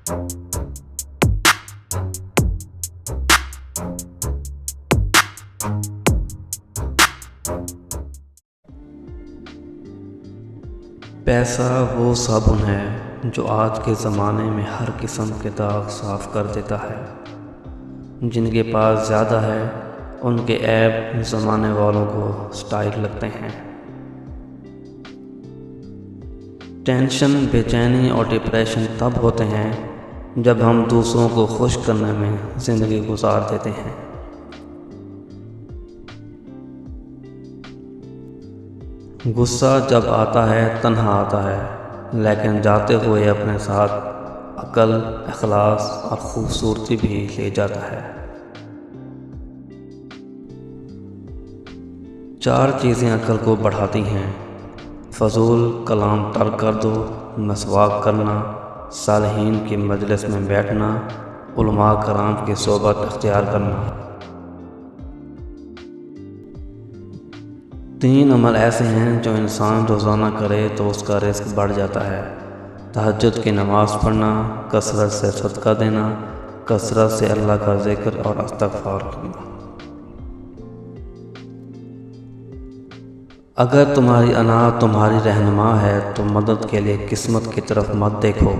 پیسہ وہ صابن ہے جو آج کے زمانے میں ہر قسم کے داغ صاف کر دیتا ہے۔ جن کے پاس زیادہ ہے ان کے عیب زمانے والوں کو سٹائل لگتے ہیں۔ ٹینشن، بے چینی اور ڈپریشن تب ہوتے ہیں جب ہم دوسروں کو خوش کرنے میں زندگی گزار دیتے ہیں۔ غصہ جب آتا ہے تنہا آتا ہے، لیکن جاتے ہوئے اپنے ساتھ عقل، اخلاص اور خوبصورتی بھی لے جاتا ہے۔ 4 چیزیں عقل کو بڑھاتی ہیں: فضول کلام ترک کر دو، مسواک کرنا، صالحین کی مجلس میں بیٹھنا، علماء کرام کی صحبت اختیار کرنا۔ 3 عمل ایسے ہیں جو انسان روزانہ کرے تو اس کا رزق بڑھ جاتا ہے: تہجد کی نماز پڑھنا، کثرت سے صدقہ دینا، کثرت سے اللہ کا ذکر اور استغفار کرنا۔ اگر تمہاری انا تمہاری رہنما ہے تو مدد کے لیے قسمت کی طرف مت دیکھو۔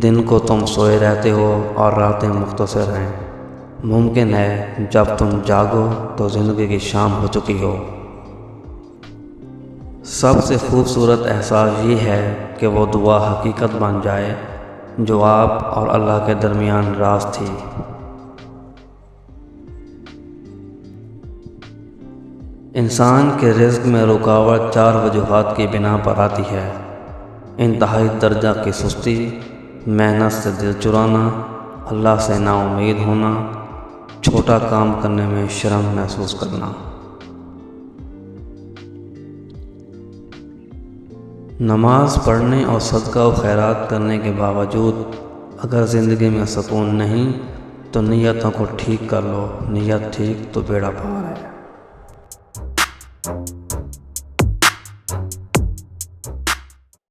دن کو تم سوئے رہتے ہو اور راتیں مختصر ہیں۔ ممکن ہے جب تم جاگو تو زندگی کی شام ہو چکی ہو۔ سب سے خوبصورت احساس یہ ہے کہ وہ دعا حقیقت بن جائے جو آپ اور اللہ کے درمیان راز تھی۔ انسان کے رزق میں رکاوٹ 4 وجوہات کی بنا پر آتی ہے: انتہائی درجہ کی سستی، محنت سے دل چرانا، اللہ سے نا امید ہونا، چھوٹا کام کرنے میں شرم محسوس کرنا۔ نماز پڑھنے اور صدقہ و خیرات کرنے کے باوجود اگر زندگی میں سکون نہیں تو نیتوں کو ٹھیک کر لو، نیت ٹھیک تو بیڑا پار ہے۔